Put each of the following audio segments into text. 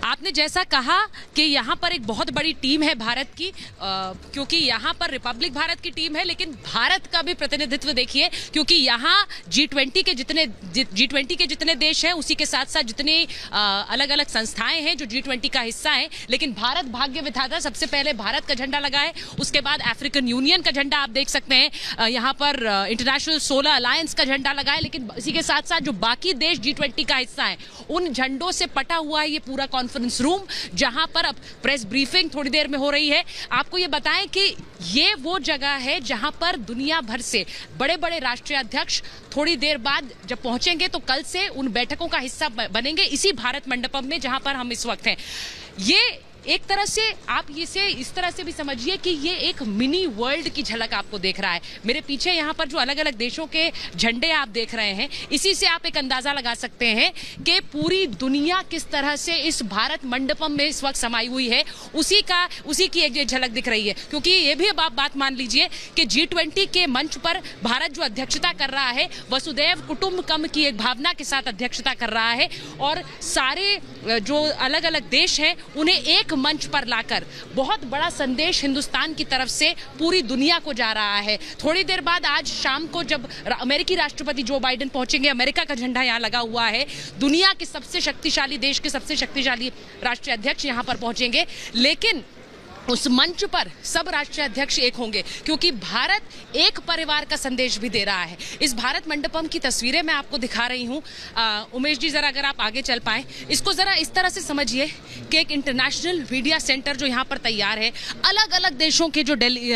आपने जैसा कहा कि यहाँ पर एक बहुत बड़ी टीम है भारत की, क्योंकि यहाँ पर रिपब्लिक भारत की टीम है, लेकिन भारत का भी प्रतिनिधित्व देखिए, क्योंकि यहाँ G20 के जितने देश हैं, उसी के साथ साथ जितने अलग अलग संस्थाएं हैं जो G20 का हिस्सा है, लेकिन भारत भाग्य विधाता। सबसे पहले भारत का झंडा लगा है, उसके बाद अफ्रीकन यूनियन का झंडा आप देख सकते हैं, यहाँ पर इंटरनेशनल सोलर अलायंस का झंडा लगा है, लेकिन इसी के साथ साथ जो बाकी देश G20 का हिस्सा है उन झंडों से पटा हुआ है ये पूरा कॉन्फ्रेंस रूम, जहां पर अब प्रेस ब्रीफिंग थोड़ी देर में हो रही है। आपको ये बताएं कि ये वो जगह है जहां पर दुनिया भर से बड़े बड़े राष्ट्रीय अध्यक्ष थोड़ी देर बाद जब पहुंचेंगे तो कल से उन बैठकों का हिस्सा बनेंगे इसी भारत मंडपम में जहां पर हम इस वक्त हैं। ये एक तरह से आप इसे इस तरह से भी समझिए कि ये एक मिनी वर्ल्ड की झलक आपको देख रहा है। मेरे पीछे यहाँ पर जो अलग अलग देशों के झंडे आप देख रहे हैं, इसी से आप एक अंदाजा लगा सकते हैं कि पूरी दुनिया किस तरह से इस भारत मंडपम में इस वक्त समाई हुई है। उसी की एक झलक दिख रही है, क्योंकि ये भी अब आप बात मान लीजिए कि G20 के मंच पर भारत जो अध्यक्षता कर रहा है, वसुदैव कुटुंबकम की एक भावना के साथ अध्यक्षता कर रहा है, और सारे जो अलग अलग देश हैं उन्हें एक मंच पर लाकर बहुत बड़ा संदेश हिंदुस्तान की तरफ से पूरी दुनिया को जा रहा है। थोड़ी देर बाद आज शाम को जब अमेरिकी राष्ट्रपति जो बाइडेन पहुंचेंगे, अमेरिका का झंडा यहां लगा हुआ है, दुनिया के सबसे शक्तिशाली देश के सबसे शक्तिशाली राष्ट्रीय अध्यक्ष यहां पर पहुंचेंगे, लेकिन उस मंच पर सब राष्ट्रीय अध्यक्ष एक होंगे, क्योंकि भारत एक परिवार का संदेश भी दे रहा है। इस भारत मंडपम की तस्वीरें मैं आपको दिखा रही हूं। उमेश जी, जरा अगर आप आगे चल पाए, इसको जरा इस तरह से समझिए कि एक इंटरनेशनल मीडिया सेंटर जो यहाँ पर तैयार है, अलग अलग देशों के जो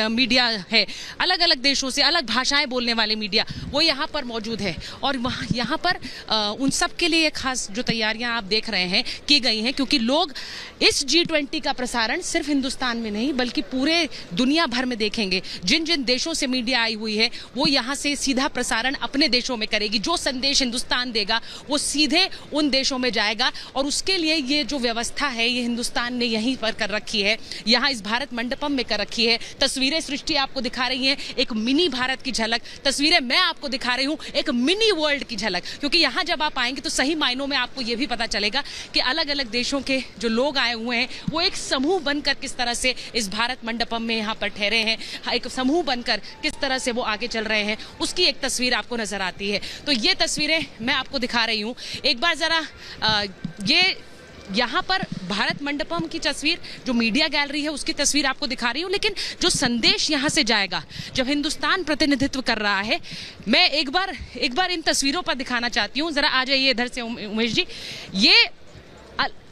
मीडिया है, अलग अलग देशों से अलग भाषाएं बोलने वाले मीडिया, वो यहाँ पर मौजूद है, और वहाँ यहाँ पर उन सब के लिए खास जो तैयारियां आप देख रहे हैं की गई हैं, क्योंकि लोग इस G20 का प्रसारण सिर्फ हिंदुस्तान में नहीं बल्कि पूरे दुनिया भर में देखेंगे। जिन जिन देशों से मीडिया आई हुई है वो यहाँ से सीधा प्रसारण अपने देशों में करेगी। जो संदेश हिंदुस्तान देगा वो सीधे उन देशों में जाएगा, और उसके लिए ये जो व्यवस्था है ये हिंदुस्तान ने यहीं पर कर रखी है, यहाँ इस भारत मंडपम में कर रखी है। तस्वीरें सृष्टि आपको दिखा रही हैं एक मिनी भारत की झलक, तस्वीरें मैं आपको दिखा रही हूँ एक मिनी वर्ल्ड की झलक, क्योंकि यहाँ जब आप आएंगे तो सही मायनों में आपको ये भी पता चलेगा कि अलग अलग देशों के जो लोग आए हुए हैं वो एक समूह बनकर किस तरह से इस भारत मंडपम में यहाँ पर ठहरे हैं, एक समूह बनकर किस तरह से वो आगे चल रहे हैं, उसकी एक तस्वीर आपको नजर आती है। तो ये तस्वीरें मैं आपको दिखा रही हूँ। एक बार जरा ये यहाँ पर भारत मंडपम की तस्वीर, जो मीडिया गैलरी है उसकी तस्वीर आपको दिखा रही हूँ, लेकिन जो संदेश यहाँ से जाएगा जब हिंदुस्तान प्रतिनिधित्व कर रहा है, मैं एक बार इन तस्वीरों पर दिखाना चाहती हूँ। जरा आ जाइए इधर से उमेश जी। ये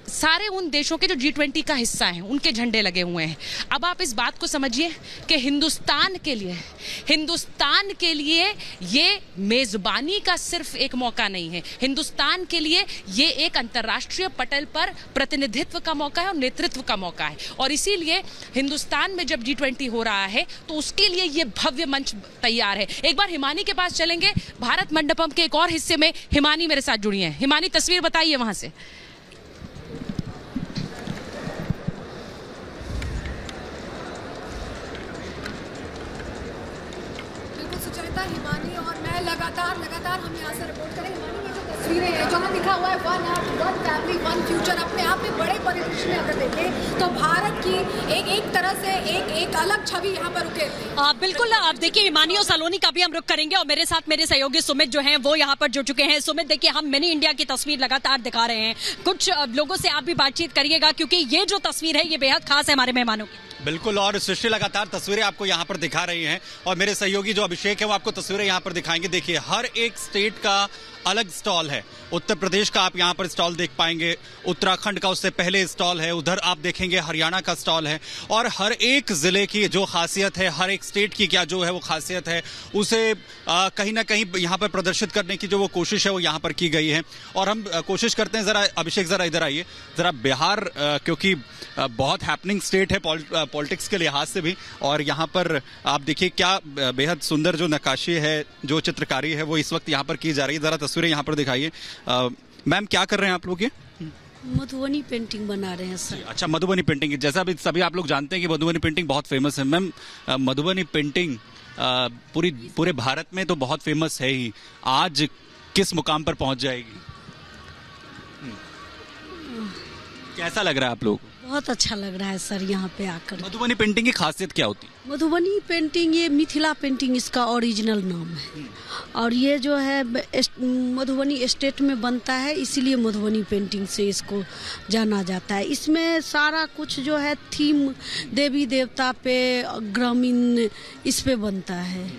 सारे उन देशों के जो G20 का हिस्सा हैं उनके झंडे लगे हुए हैं। अब आप इस बात को समझिए कि हिंदुस्तान के लिए ये मेजबानी का सिर्फ एक मौका नहीं है, हिंदुस्तान के लिए ये एक अंतर्राष्ट्रीय पटल पर प्रतिनिधित्व का मौका है और नेतृत्व का मौका है। और इसीलिए हिंदुस्तान में जब G20 हो रहा है तो उसके लिए ये भव्य मंच तैयार है। एक बार हिमानी के पास चलेंगे, भारत मंडपम के एक और हिस्से में हिमानी मेरे साथ जुड़ी है। हिमानी, तस्वीर बताइए वहां से। हिमानी और मैं लगातार हम यहाँ से रिपोर्ट करें। हिमानी में जो तस्वीरें हैं जहाँ लिखा हुआ है one earth one family one future, अपने आप में बड़े परिदृश्य में अगर देखें तो भारत की एक तरह से एक अलग छवि यहाँ पर उकेरती है। बिल्कुल, आप देखिए हिमानी और सलोनी का भी हम रुख करेंगे, और मेरे साथ मेरे सहयोगी सुमित जो हैं वो यहाँ पर जुड़ चुके हैं। सुमित, देखिए हम मिनी इंडिया की तस्वीर लगातार दिखा रहे हैं, कुछ लोगों से आप भी बातचीत करिएगा, क्योंकि ये जो तस्वीर है ये बेहद खास है हमारे मेहमानों की। बिल्कुल, और सृष्टि लगातार तस्वीरें आपको यहाँ पर दिखा रही हैं, और मेरे सहयोगी जो अभिषेक है वो आपको तस्वीरें यहाँ पर दिखाएंगे। देखिए हर एक स्टेट का अलग स्टॉल है। उत्तर प्रदेश का आप यहाँ पर स्टॉल देख पाएंगे, उत्तराखंड का उससे पहले स्टॉल है, उधर आप देखेंगे हरियाणा का स्टॉल है, और हर एक जिले की जो खासियत है, हर एक स्टेट की क्या जो है वो खासियत है, उसे कहीं ना कहीं यहाँ पर प्रदर्शित करने की जो वो कोशिश है वो यहाँ पर की गई है। और हम कोशिश करते हैं, जरा अभिषेक जरा इधर आइए, जरा बिहार क्योंकि बहुत हैपनिंग स्टेट है पॉलिटिक्स के लिहाज से भी, और यहाँ पर आप देखिए क्या बेहद सुंदर जो नक्काशी है, जो चित्रकारी है वो इस वक्त यहाँ पर की जा रही है। जरा तस्वीरें यहाँ पर दिखाइए। मैम, क्या कर रहे हैं आप लोग? ये मधुबनी पेंटिंग बना रहे हैं सर। अच्छा, मधुबनी पेंटिंग, जैसा अभी सभी आप लोग जानते हैं कि मधुबनी पेंटिंग बहुत फेमस है। मैम, मधुबनी पेंटिंग पूरे भारत में तो बहुत फेमस है ही, आज किस मुकाम पर पहुंच जाएगी? कैसा लग रहा है आप लोगों को? बहुत अच्छा लग रहा है सर यहाँ पे आकर। मधुबनी पेंटिंग की खासियत क्या होती है? मधुबनी पेंटिंग, ये मिथिला पेंटिंग इसका ओरिजिनल नाम है, और ये जो है मधुबनी स्टेट में बनता है, इसीलिए मधुबनी पेंटिंग से इसको जाना जाता है। इसमें सारा कुछ जो है थीम देवी देवता पे, ग्रामीण इस पे बनता है।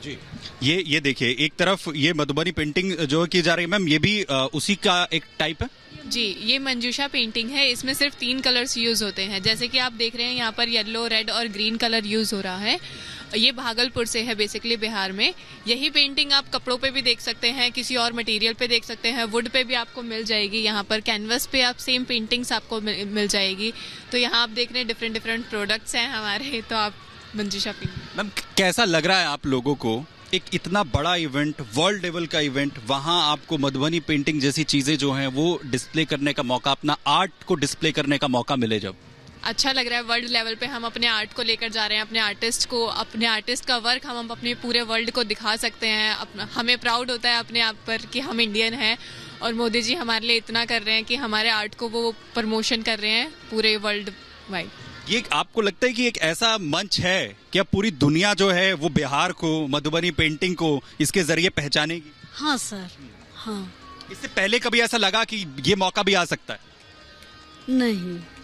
जी, ये देखिए, एक तरफ ये मधुबनी पेंटिंग जो की जा रही है मैम, ये भी उसी का एक टाइप है। जी, ये मंजूषा पेंटिंग है। इसमें सिर्फ 3 कलर्स यूज होते हैं। जैसे कि आप देख रहे हैं यहाँ पर येलो, रेड और ग्रीन कलर यूज हो रहा है। ये भागलपुर से है, बेसिकली बिहार में। यही पेंटिंग आप कपड़ों पे भी देख सकते हैं, किसी और मटेरियल पे देख सकते हैं, वुड पे भी आपको मिल जाएगी। यहाँ पर कैनवस पे आप सेम पेंटिंग्स आपको मिल जाएगी। तो यहाँ आप देख रहे हैं डिफरेंट प्रोडक्ट्स हैं हमारे। तो आप मंजूषा पेंटिंग। मैम, कैसा लग रहा है आप लोगों को, एक इतना बड़ा इवेंट, वर्ल्ड लेवल का इवेंट, वहां आपको मधुबनी पेंटिंग जैसी चीजें जो हैं वो डिस्प्ले करने का मौका, अपना आर्ट को डिस्प्ले करने का मौका मिले जब? अच्छा लग रहा है। वर्ल्ड लेवल पे हम अपने आर्ट को लेकर जा रहे हैं, अपने आर्टिस्ट का वर्क हम अपने पूरे वर्ल्ड को दिखा सकते हैं। हमें प्राउड होता है अपने आप पर कि हम इंडियन हैं, और मोदी जी हमारे लिए इतना कर रहे हैं कि हमारे आर्ट को वो प्रमोशन कर रहे हैं पूरे वर्ल्ड वाइड। ये आपको लगता है कि एक ऐसा मंच है कि अब पूरी दुनिया जो है वो बिहार को, मधुबनी पेंटिंग को इसके जरिए पहचानेगी? हाँ सर, हाँ। इससे पहले कभी ऐसा लगा कि ये मौका भी आ सकता है? नहीं,